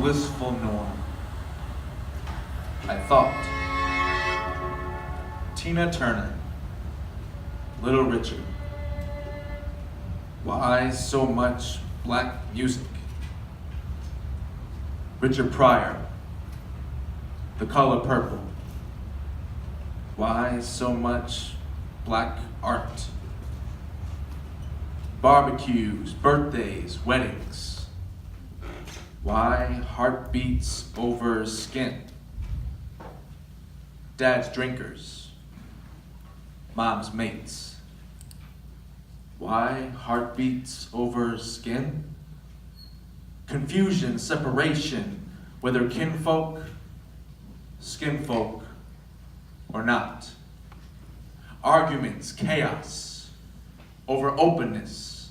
blissful norm. I thought, Tina Turner, Little Richard. Why so much black music? Richard Pryor, The Color Purple. Why so much black art? Barbecues, birthdays, weddings. Why heartbeats over skin? Dad's drinkers, mom's mates. Why heartbeats over skin? Confusion, separation, whether kinfolk, skinfolk, or not. Arguments, chaos, over openness.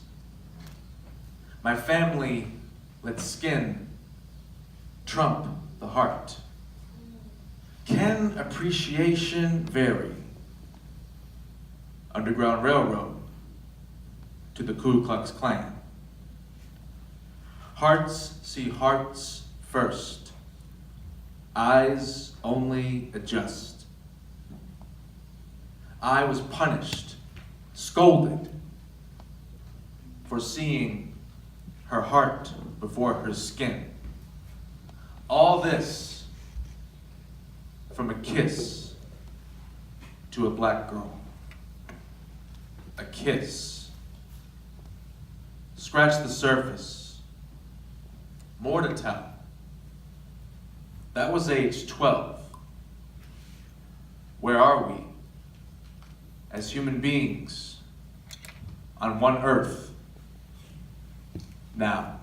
My family let skin trump the heart. Can appreciation vary? Underground Railroad to the Ku Klux Klan. Hearts see hearts first. Eyes only adjust. I was punished, scolded, for seeing her heart before her skin. All this from a kiss to a black girl. A kiss. Scratch the surface. More to tell. That was age 12. Where are we as human beings on one earth now?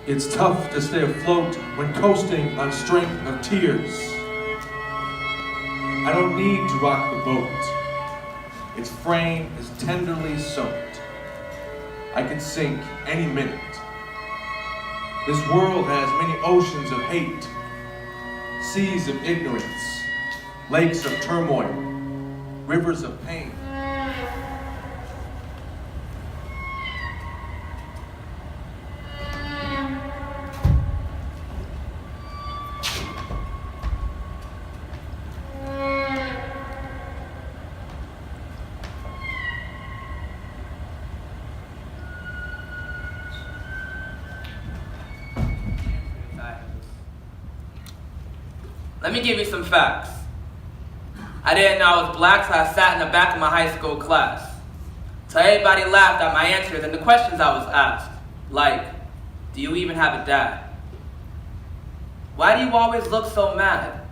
It's tough to stay afloat when coasting on strength of tears. I don't need to rock the boat. Its frame is tenderly soaked. I could sink any minute. This world has many oceans of hate, seas of ignorance, lakes of turmoil, rivers of pain. Let me give you some facts. I didn't know I was black, so I sat in the back of my high school class. So everybody laughed at my answers and the questions I was asked. Like, do you even have a dad? Why do you always look so mad?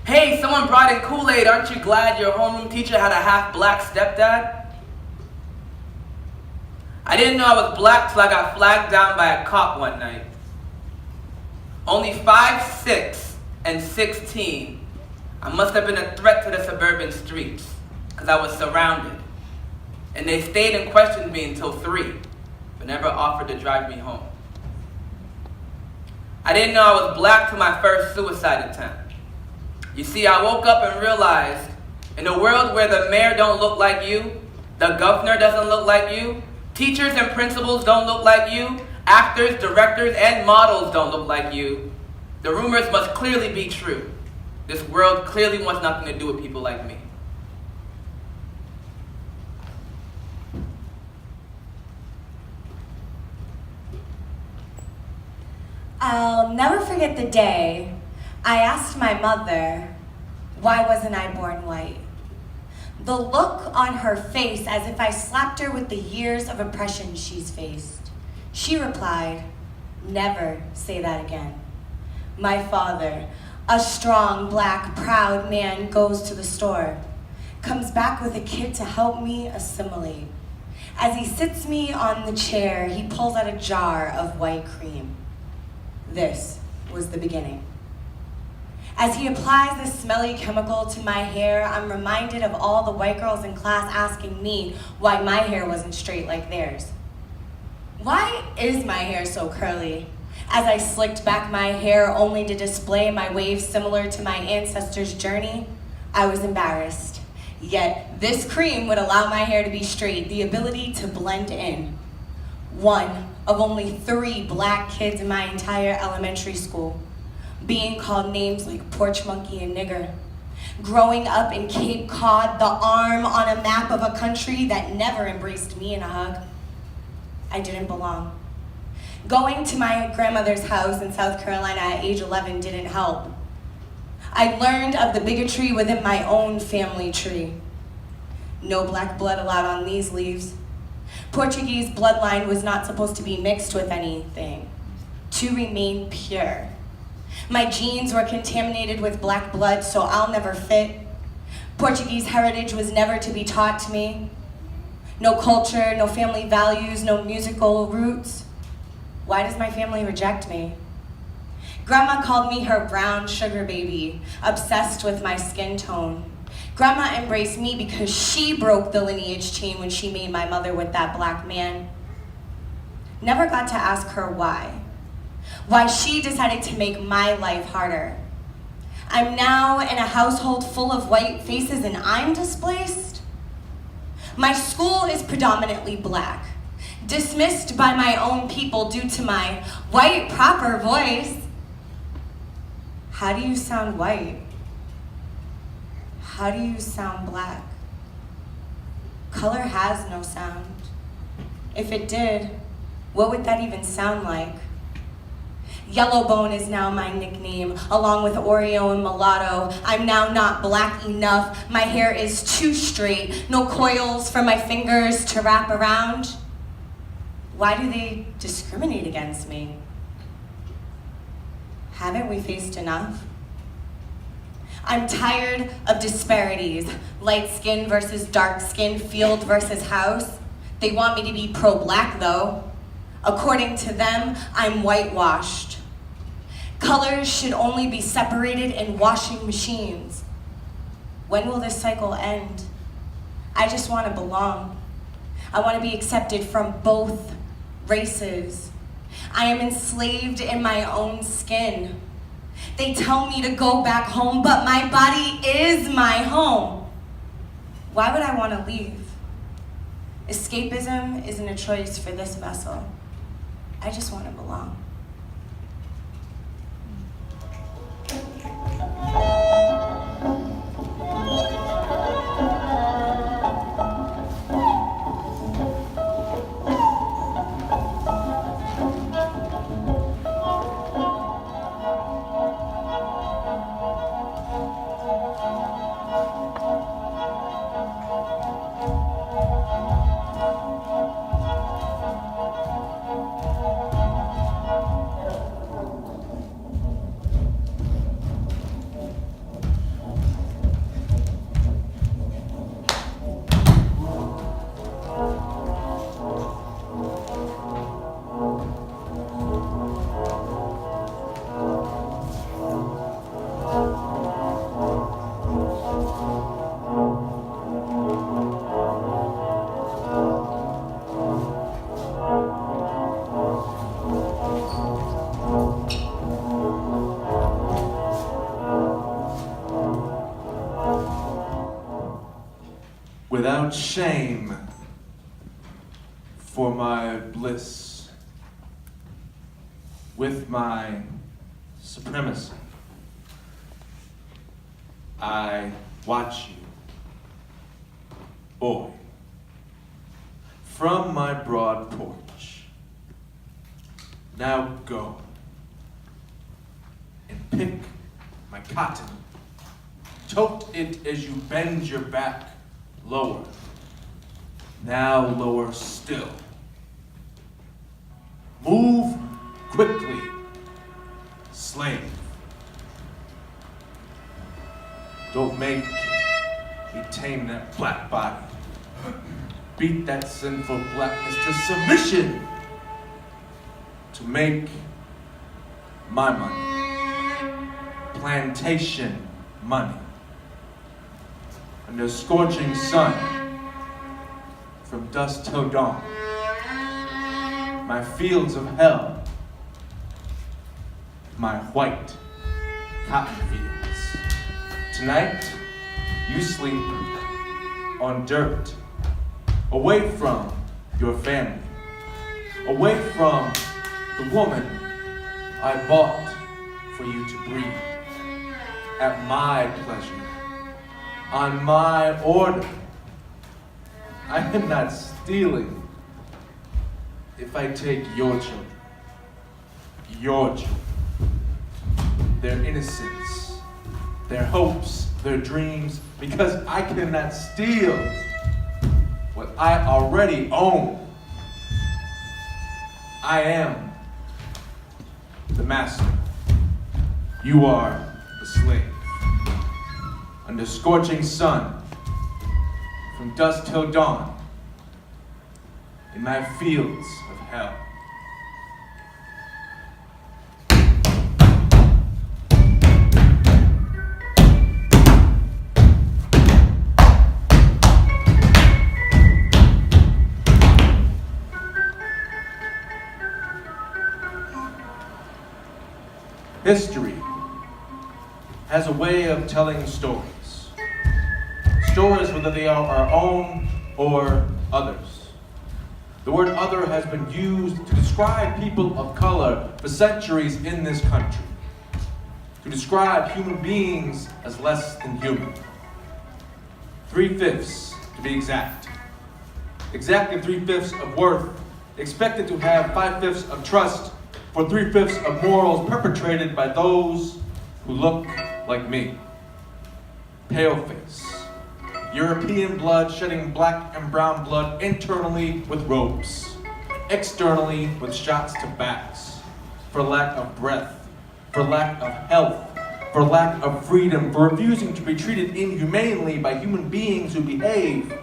Hey, someone brought in Kool-Aid. Aren't you glad your homeroom teacher had a half-black stepdad? I didn't know I was black till I got flagged down by a cop one night. Only 5'6" and 16. I must have been a threat to the suburban streets because I was surrounded. And they stayed and questioned me until 3, but never offered to drive me home. I didn't know I was black till my first suicide attempt. You see, I woke up and realized in a world where the mayor don't look like you, the governor doesn't look like you, teachers and principals don't look like you, actors, directors, and models don't look like you, the rumors must clearly be true. This world clearly wants nothing to do with people like me. I'll never forget the day I asked my mother, why wasn't I born white? The look on her face as if I slapped her with the years of oppression she's faced. She replied, never say that again. My father, a strong, black, proud man, goes to the store, comes back with a kid to help me assimilate. As he sits me on the chair, he pulls out a jar of white cream. This was the beginning. As he applies this smelly chemical to my hair, I'm reminded of all the white girls in class asking me why my hair wasn't straight like theirs. Why is my hair so curly? As I slicked back my hair only to display my waves similar to my ancestors' journey, I was embarrassed. Yet this cream would allow my hair to be straight, the ability to blend in. One of only 3 black kids in my entire elementary school, being called names like porch monkey and nigger. Growing up in Cape Cod, the arm on a map of a country that never embraced me in a hug. I didn't belong. Going to my grandmother's house in South Carolina at age 11 didn't help. I learned of the bigotry within my own family tree. No black blood allowed on these leaves. Portuguese bloodline was not supposed to be mixed with anything, to remain pure. My genes were contaminated with black blood, so I'll never fit. Portuguese heritage was never to be taught to me. No culture, no family values, no musical roots. Why does my family reject me? Grandma called me her brown sugar baby, obsessed with my skin tone. Grandma embraced me because she broke the lineage chain when she made my mother with that black man. Never got to ask her why. Why she decided to make my life harder. I'm now in a household full of white faces and I'm displaced. My school is predominantly black, dismissed by my own people due to my white proper voice. How do you sound white? How do you sound black? Color has no sound. If it did, what would that even sound like? Yellowbone is now my nickname, along with Oreo and Mulatto. I'm now not black enough. My hair is too straight. No coils for my fingers to wrap around. Why do they discriminate against me? Haven't we faced enough? I'm tired of disparities. Light skin versus dark skin, field versus house. They want me to be pro-black though. According to them, I'm whitewashed. Colors should only be separated in washing machines. When will this cycle end? I just want to belong. I want to be accepted from both races. I am enslaved in my own skin. They tell me to go back home, but my body is my home. Why would I want to leave? Escapism isn't a choice for this vessel. I just want to belong. without shame for my bliss, with my supremacy. I watch you, boy, from my broad porch. Now go and pick my cotton. Tote it as you bend your back lower. Now lower still. Move quickly, slave. Don't make me tame that black body. Beat that sinful blackness to submission to make my money. Plantation money. Under scorching sun, from dusk till dawn. My fields of hell, my white cotton fields. Tonight, you sleep on dirt, away from your family, away from the woman I bought for you to breed, at my pleasure, on my order. I am not stealing if I take your children, their innocence, their hopes, their dreams, because I cannot steal what I already own. I am the master. You are the slave. Under scorching sun, from dusk till dawn, in my fields of hell. History has a way of telling stories. Stories, whether they are our own or others. The word other has been used to describe people of color for centuries in this country. To describe human beings as less than human. 3/5 to be exact. Exactly 3/5 of worth, expected to have 5/5 of trust for 3/5 of morals perpetrated by those who look like me. Paleface. European blood shedding black and brown blood internally with ropes, externally with shots to backs, for lack of breath, for lack of health, for lack of freedom, for refusing to be treated inhumanely by human beings who behave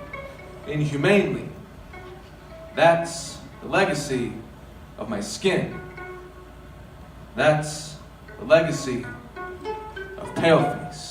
inhumanely. That's the legacy of my skin. That's the legacy of Paleface.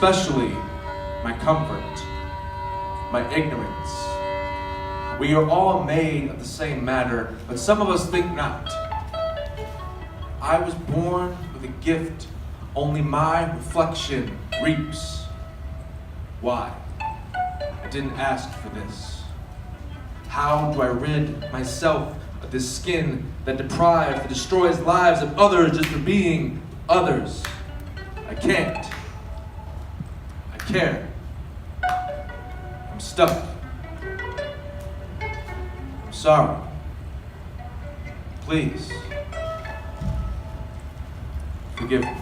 especially my comfort, my ignorance. We are all made of the same matter, but some of us think not. I was born with a gift only my reflection reaps. Why? I didn't ask for this. How do I rid myself of this skin that deprives, that destroys lives of others just for being others? I can't. I care. I'm stuck. I'm sorry. Please. Forgive me.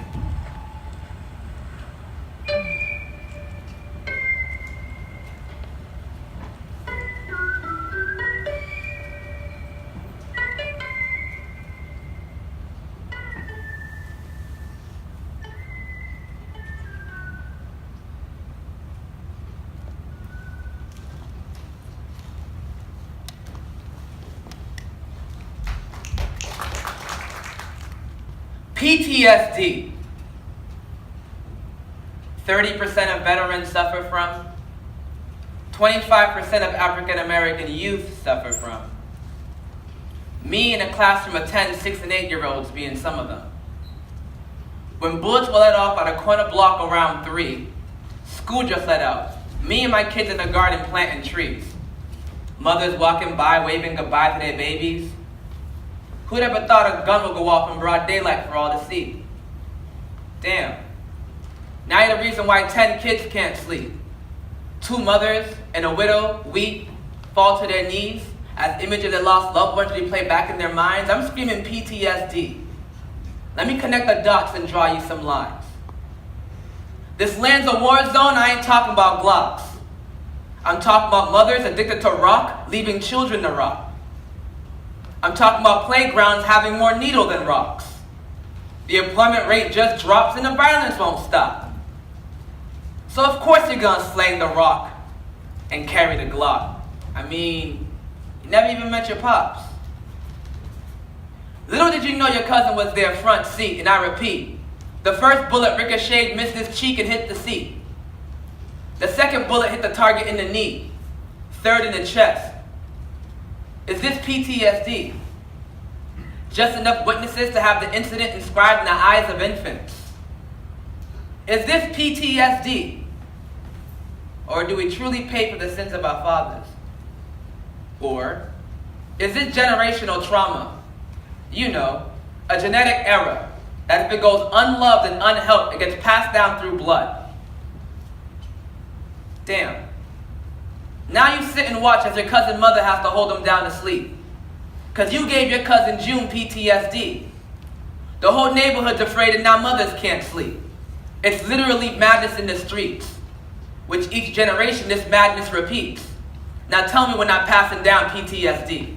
PTSD. 30% of veterans suffer from. 25% of African American youth suffer from. Me in a classroom of 10, 6, and 8-year-olds being some of them. When bullets were let off at a corner block around 3, school just let out. Me and my kids in the garden planting trees. Mothers walking by waving goodbye to their babies. Who'd ever thought a gun would go off in broad daylight for all to see? Damn. Now you're the reason why 10 kids can't sleep. 2 mothers and a widow weep, fall to their knees as images of their lost loved ones replay back in their minds. I'm screaming PTSD. Let me connect the dots and draw you some lines. This land's a war zone. I ain't talking about Glocks. I'm talking about mothers addicted to rock, leaving children to rot. I'm talking about playgrounds having more needle than rocks. The employment rate just drops and the violence won't stop. So of course you're gonna slang the rock and carry the Glock. I mean, you never even met your pops. Little did you know your cousin was their front seat, and I repeat, the first bullet ricocheted, missed his cheek and hit the seat. The second bullet hit the target in the knee, third in the chest. Is this PTSD? Just enough witnesses to have the incident inscribed in the eyes of infants? Is this PTSD? Or do we truly pay for the sins of our fathers? Or is this generational trauma? You know, a genetic error that if it goes unloved and unhelped, it gets passed down through blood. Damn. Now you sit and watch as your cousin's mother has to hold him down to sleep. Because you gave your cousin June PTSD. The whole neighborhood's afraid and now mothers can't sleep. It's literally madness in the streets, which each generation this madness repeats. Now tell me we're not passing down PTSD.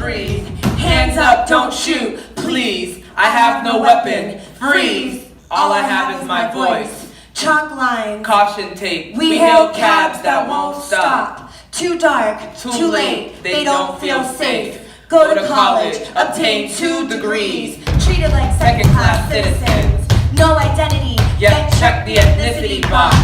breathe. Hands up, don't shoot, please. I have no weapon. Freeze. All I have is my voice. Chalk lines. Caution tape. We hail cabs that won't stop. Too dark, too late, they don't feel safe. Go to college, obtain 2 degrees. Treated like second-class citizens. No identity, Yet check the ethnicity box.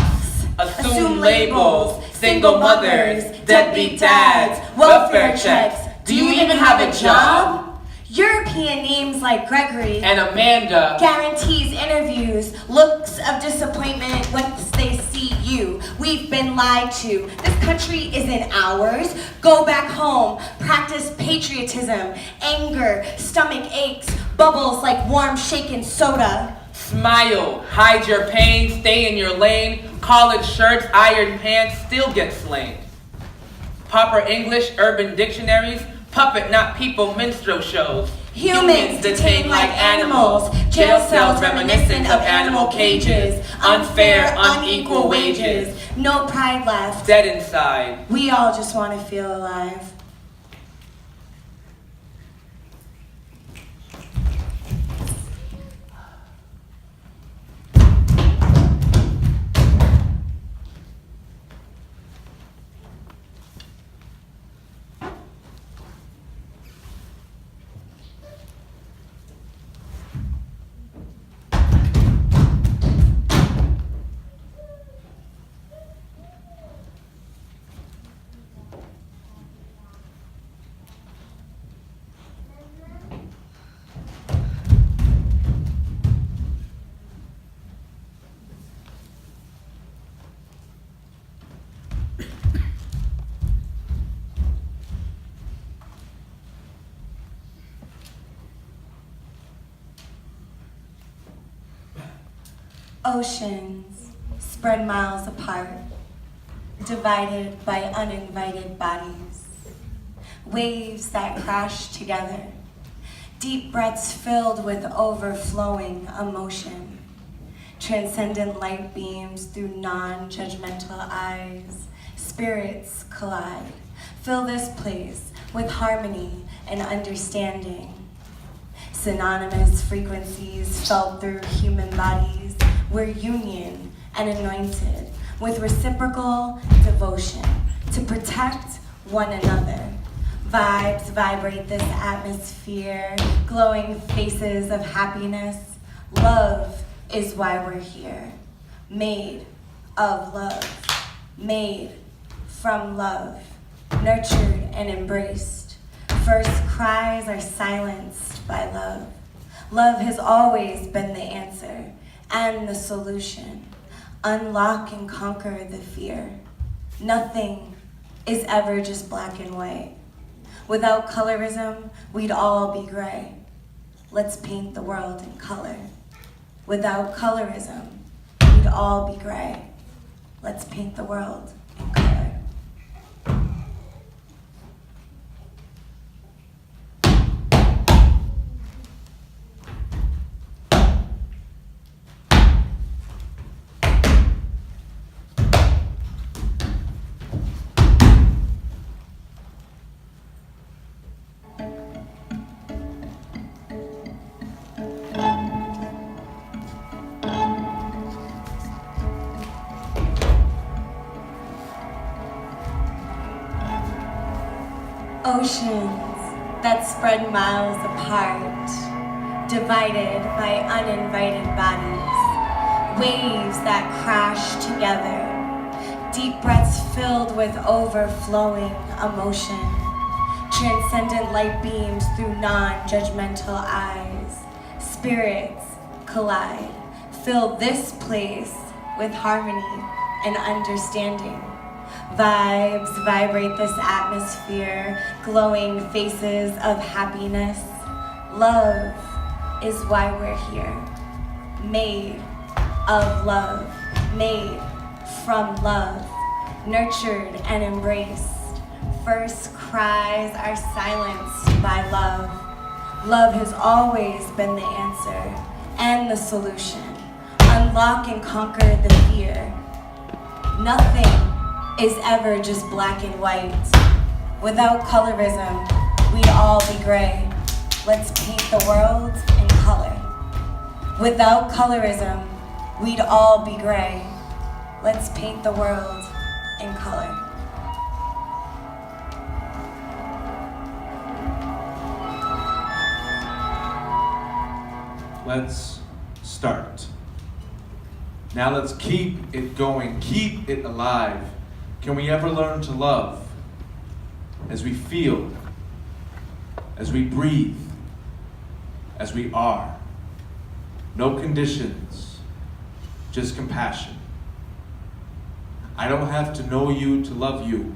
Assume labels. Single mothers. Deadbeat dads. Welfare checks. Do you even have a job? European names like Gregory And Amanda. guarantees interviews, looks of disappointment once they see you. We've been lied to. This country isn't ours. Go back home. Practice patriotism. Anger, stomach aches, bubbles like warm shaken soda. Smile, hide your pain, stay in your lane. College shirts, iron pants, still get slain. Proper English, urban dictionaries, puppet, not people, minstrel shows. Humans detained like animals. Jail cells reminiscent of animal cages. Unfair, unequal wages. No pride left. Dead inside. We all just want to feel alive. Oceans spread miles apart, divided by uninvited bodies. Waves that crash together, deep breaths filled with overflowing emotion. Transcendent light beams through non-judgmental eyes. Spirits collide. Fill this place with harmony and understanding. Synonymous frequencies felt through human bodies. We're union and anointed with reciprocal devotion to protect one another. Vibes vibrate this atmosphere, glowing faces of happiness. Love is why we're here. Made of love, made from love, nurtured and embraced. First cries are silenced by love. Love has always been the answer and the solution. Unlock and conquer the fear. Nothing is ever just black and white. Without colorism, we'd all be gray. Let's paint the world in color. Without colorism, we'd all be gray. Let's paint the world in color. Oceans that spread miles apart, divided by uninvited bodies. Waves that crash together, deep breaths filled with overflowing emotion. Transcendent light beams through non-judgmental eyes. Spirits collide. Fill this place with harmony and understanding. Vibes vibrate this atmosphere, glowing faces of happiness. Love is why we're here. Made of love, made from love, nurtured and embraced. First cries are silenced by love. Love has always been the answer and the solution. Unlock and conquer the fear. Nothing is ever just black and white. Without colorism, we'd all be gray. Let's paint the world in color. Without colorism, we'd all be gray. Let's paint the world in color. Let's start. Now let's keep it going, keep it alive. Can we ever learn to love as we feel, as we breathe, as we are? No conditions, just compassion. I don't have to know you to love you.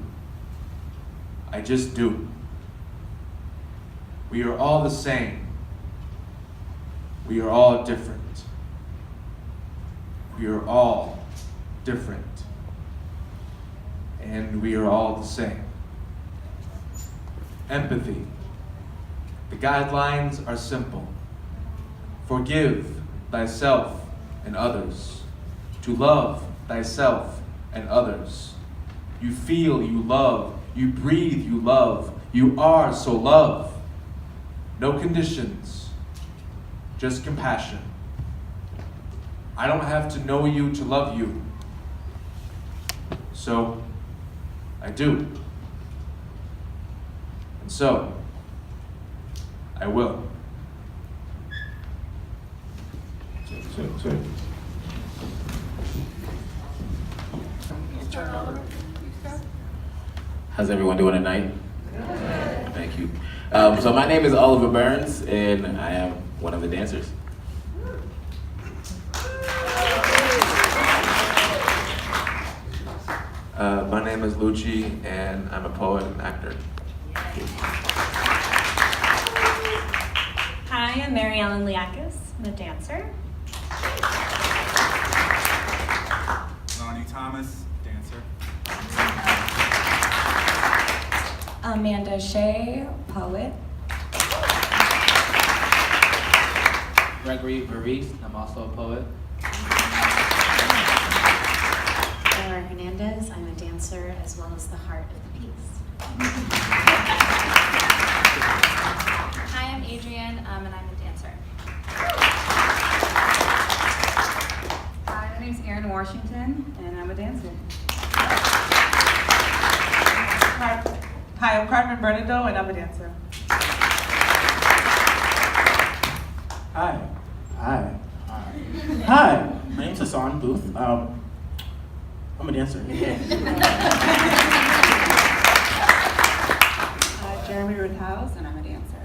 I just do. We are all the same. We are all different. We are all different. And we are all the same. Empathy. The guidelines are simple. Forgive thyself and others. To love thyself and others. You feel, you love. You breathe, you love. You are, so love. No conditions, just compassion. I don't have to know you to love you. So, I do. And so, I will. How's everyone doing tonight? Thank you. So my name is Oliver Burns, and I am one of the dancers. My name is Lucci, and I'm a poet and actor. Hi, I'm Mary Ellen Liakis. I'm a dancer. Lonnie Thomas, dancer. Amanda Shea, poet. Gregory Varese, I'm also a poet. Laura Hernandez, I'm a dancer as well as the heart of the piece. Hi, I'm Adrienne, and I'm a dancer. Hi, my name's Erin Washington, and I'm a dancer. Hi, I'm Carmen Bernardo, and I'm a dancer. Hi, my name's Hassan Booth. I'm a dancer. Jeremy Rithouse, and I'm a dancer.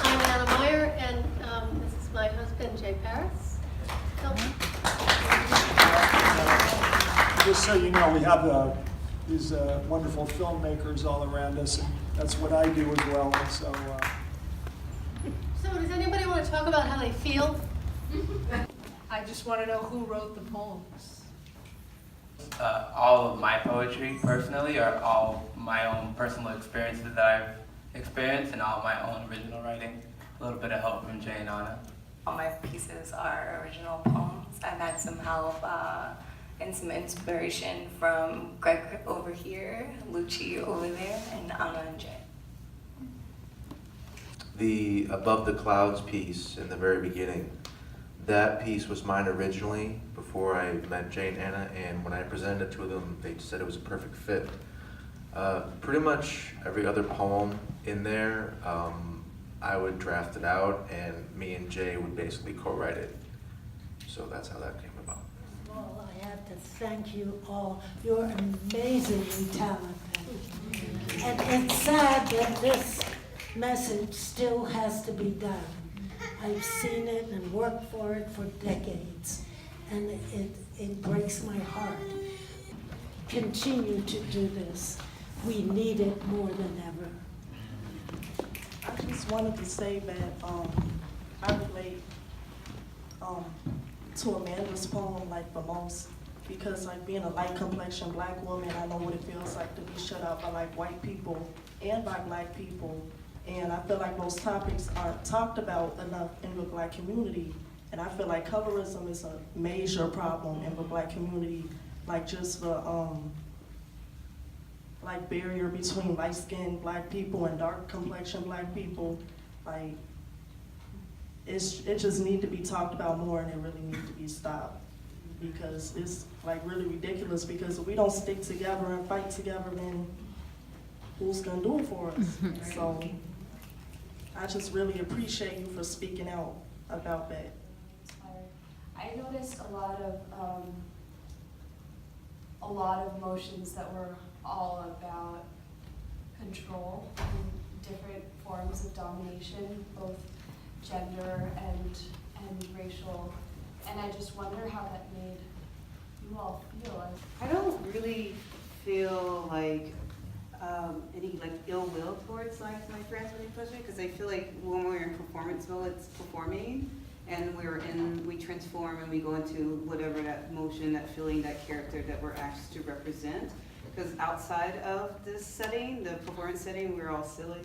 I'm Anna Meyer, and this is my husband, Jay Paris. Just so you know, we have these wonderful filmmakers all around us, and that's what I do as well. So does anybody want to talk about how they feel? I just want to know who wrote the poems. All of my poetry, personally, are all my own personal experiences that I've experienced and all my own original writing. A little bit of help from Jay and Anna. All my pieces are original poems. I've had some help and some inspiration from Greg over here, Lucci over there, and Anna and Jay. The Above the Clouds piece in the very beginning, that piece was mine originally before I met Jay and Anna, and when I presented it to them, they said it was a perfect fit. Pretty much every other poem in there, I would draft it out, and me and Jay would basically co-write it. So that's how that came about. Well, I have to thank you all. You're amazingly talented. And it's sad that this message still has to be done. I've seen it and worked for it for decades, and it breaks my heart. Continue to do this. We need it more than ever. I just wanted to say that I relate to Amanda's poem like the most, because like being a light complexion black woman, I know what it feels like to be shut out by like white people and by black people. And I feel like those topics aren't talked about enough in the black community. And I feel like colorism is a major problem in the black community, like just the like barrier between light-skinned black people and dark complexion black people. Like, it just need to be talked about more, and it really needs to be stopped, because it's like really ridiculous, because if we don't stick together and fight together, then who's gonna do it for us? So I just really appreciate you for speaking out about that. I noticed a lot of motions that were all about control and different forms of domination, both gender and racial. And I just wonder how that made you all feel. I don't really feel like any like ill will towards like my friends when they push me, because I feel like when we're in performance mode, it's performing, and we transform and we go into whatever that motion, that feeling, that character that we're asked to represent. Because outside of this setting, the performance setting, we're all silly,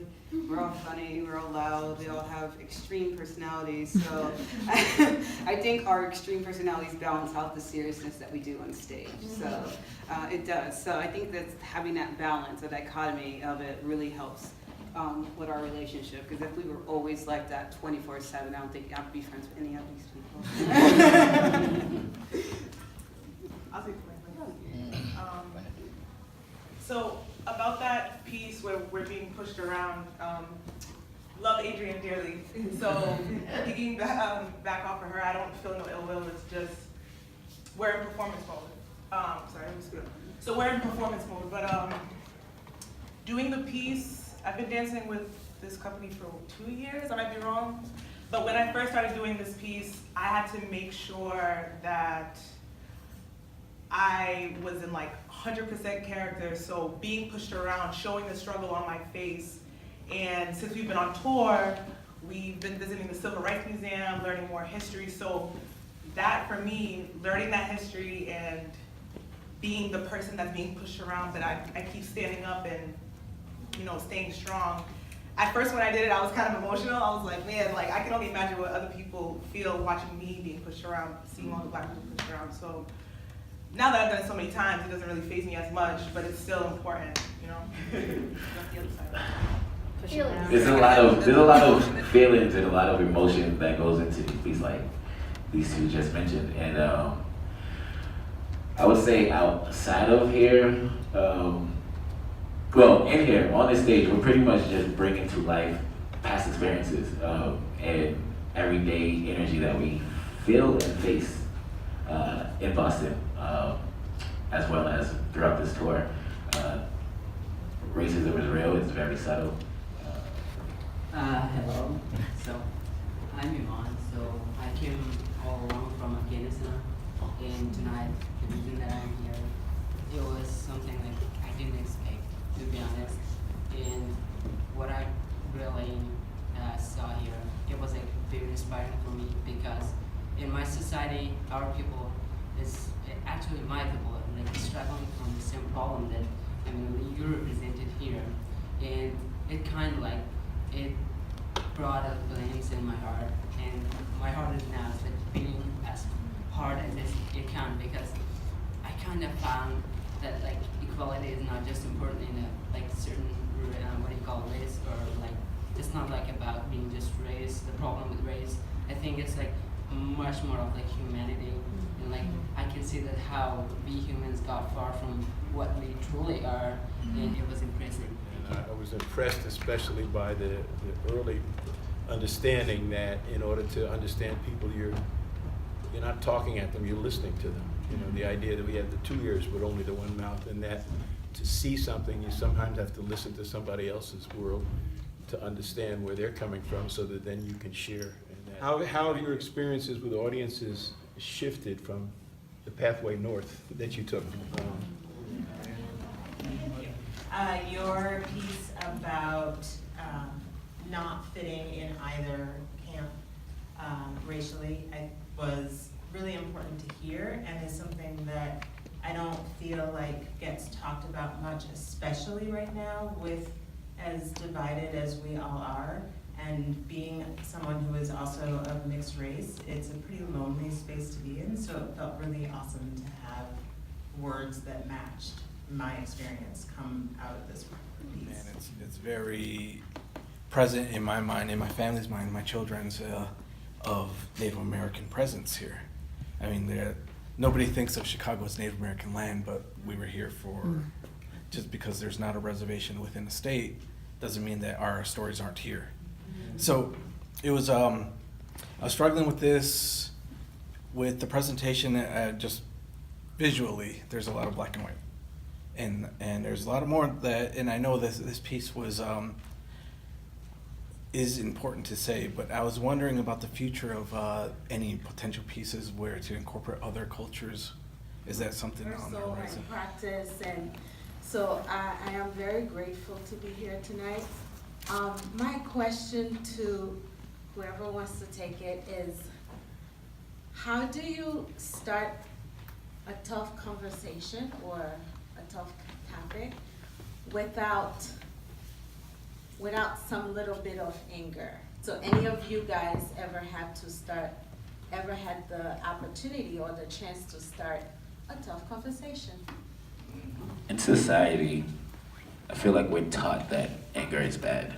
we're all funny, we're all loud, we all have extreme personalities. So I think our extreme personalities balance out the seriousness that we do on stage. So it does. So I think that having that balance, a dichotomy of it, really helps with our relationship. Because if we were always like that 24/7, I don't think I'd be friends with any of these people. I'll take the So about that piece where we're being pushed around, love Adrienne dearly. So picking back off of her, I don't feel no ill will. It's just we're in performance mode. Sorry, let me speak up. So we're in performance mode, but doing the piece, I've been dancing with this company for 2 years. I might be wrong, but when I first started doing this piece, I had to make sure that I was in like 100% character, so being pushed around, showing the struggle on my face. And since we've been on tour, we've been visiting the Civil Rights Museum, learning more history. So that, for me, learning that history and being the person that's being pushed around, that I keep standing up and, you know, staying strong. At first when I did it, I was kind of emotional. I was like, man, like I can only imagine what other people feel watching me being pushed around, seeing all the black people pushed around. So now that I've done it so many times, it doesn't really faze me as much, but it's still important, you know? That's the other side. There's a lot of feelings and a lot of emotion that goes into the piece, like these two just mentioned. And I would say outside of here, well, in here, on this stage, we're pretty much just bringing to life past experiences and everyday energy that we feel and face in Boston, as well as throughout this tour. Racism is real, it's very subtle. Hello. So, I'm Iman. So, I came all along from Afghanistan, and tonight, the reason that I'm here, it was something like I didn't expect, to be honest. And what I really saw here, it was like very inspiring for me, because in my society, our people is actually my people, like struggling from the same problem that you represented here, and it kind of like it brought up flames in my heart, and my heart is now like beating as hard as it can, because I kind of found that like equality is not just important in a like certain race, or like it's not like about being just race, the problem with race. I think it's like much more of like humanity, and like I can see that how we humans got far from what we truly are, and it was impressive. And I was impressed especially by the early understanding that in order to understand people, you're not talking at them, you're listening to them. You know, the idea that we have the 2 ears but only the one mouth, and that to see something, you sometimes have to listen to somebody else's world to understand where they're coming from, so that then you can share in that. How have your experiences with audiences shifted from the pathway north that you took? Your piece about not fitting in either camp racially was really important to hear, and is something that I don't feel like gets talked about much, especially right now with as divided as we all are. And being someone who is also of mixed race, it's a pretty lonely space to be in, so it felt really awesome to have words that matched my experience come out of this piece? Man, it's very present in my mind, in my family's mind, my children's, of Native American presence here. I mean, nobody thinks of Chicago as Native American land, but we were here for, just because there's not a reservation within the state, doesn't mean that our stories aren't here. So it was, I was struggling with this, with the presentation, just visually, there's a lot of black and white. And there's a lot of more that, and I know this piece was, is important to say, but I was wondering about the future of any potential pieces where to incorporate other cultures. Is that something on the horizon? Practice, and so I am very grateful to be here tonight. My question to whoever wants to take it is, how do you start a tough conversation or a tough topic without some little bit of anger? So any of you guys ever had the opportunity or the chance to start a tough conversation? In society, I feel like we're taught that anger is bad.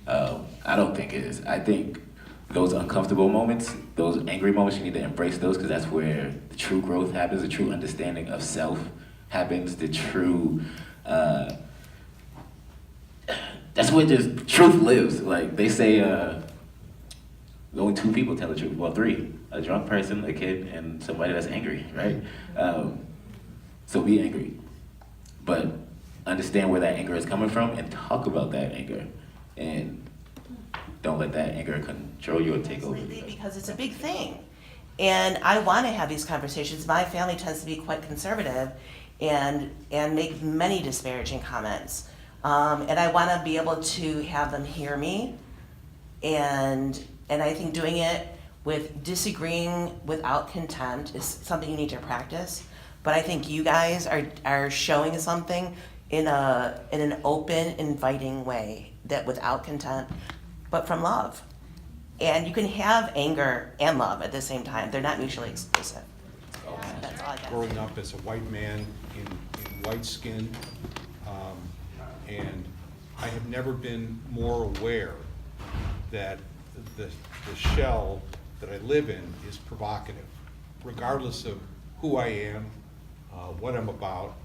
I don't think it is. I think those uncomfortable moments, those angry moments, you need to embrace those, because that's where the true growth happens, the true understanding of self happens, the true, that's where just truth lives. Like they say, only two people tell the truth. Well, three: a drunk person, a kid, and somebody that's angry, right? So be angry, but understand where that anger is coming from and talk about that anger, and don't let that anger control you or take over. Because it's a big thing, and I want to have these conversations. My family tends to be quite conservative, and make many disparaging comments. And I want to be able to have them hear me, and I think doing it with disagreeing without contempt is something you need to practice. But I think you guys are showing something in an open, inviting way, that without contempt, but from love. And you can have anger and love at the same time. They're not mutually exclusive. That's all I got. Growing up as a white man in white skin, and I have never been more aware that the shell that I live in is provocative, regardless of who I am, what I'm about,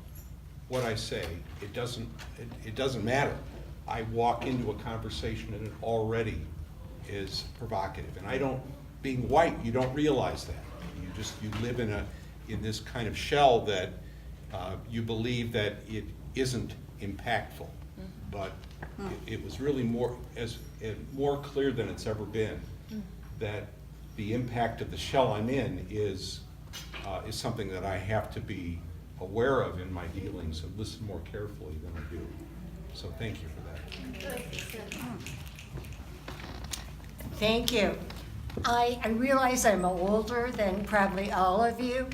what I say. It doesn't matter. I walk into a conversation and it already is provocative. And being white, you don't realize that. You live in this kind of shell that you believe that it isn't impactful. But it was really more clear than it's ever been that the impact of the shell I'm in is something that I have to be aware of in my dealings and listen more carefully than I do. So thank you for that. Thank you. I realize I'm older than probably all of you,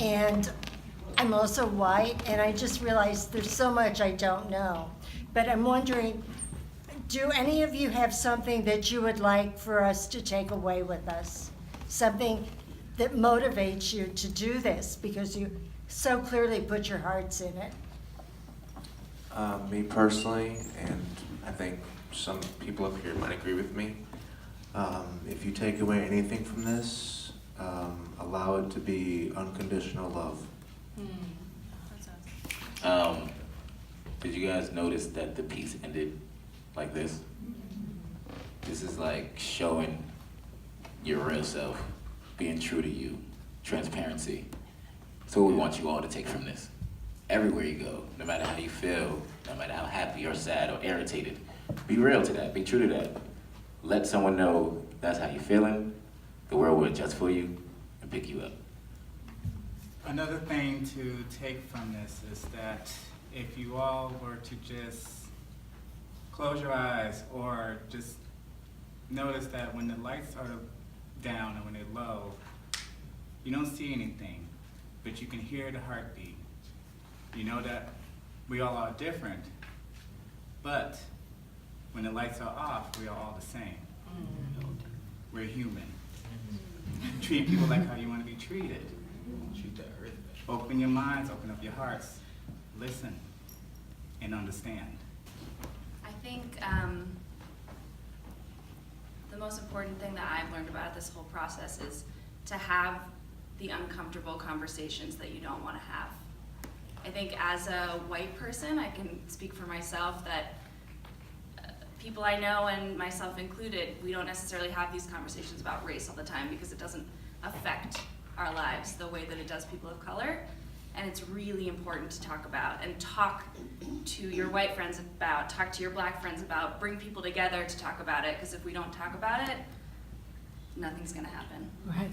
and I'm also white, and I just realized there's so much I don't know. But I'm wondering, do any of you have something that you would like for us to take away with us? Something that motivates you to do this, because you so clearly put your hearts in it. Me personally, and I think some people up here might agree with me, if you take away anything from this, allow it to be unconditional love. Did you guys notice that the piece ended like this? This is like showing your real self, being true to you, transparency. So what we want you all to take from this. Everywhere you go, no matter how you feel, no matter how happy or sad or irritated, be real to that, be true to that. Let someone know that's how you're feeling, the world will adjust for you and pick you up. Another thing to take from this is that if you all were to just close your eyes or just notice that when the lights are down and when they're low, you don't see anything, but you can hear the heartbeat. You know that we all are different, but when the lights are off, we are all the same. We're human. Treat people like how you want to be treated. Open your minds, open up your hearts. listen and understand. I think the most important thing that I've learned about this whole process is to have the uncomfortable conversations that you don't want to have. I think as a white person, I can speak for myself that people I know, and myself included, we don't necessarily have these conversations about race all the time because it doesn't affect our lives the way that it does people of color. And it's really important to talk about and talk to your white friends about, talk to your black friends about, bring people together to talk about it, because if we don't talk about it, nothing's gonna happen. Right.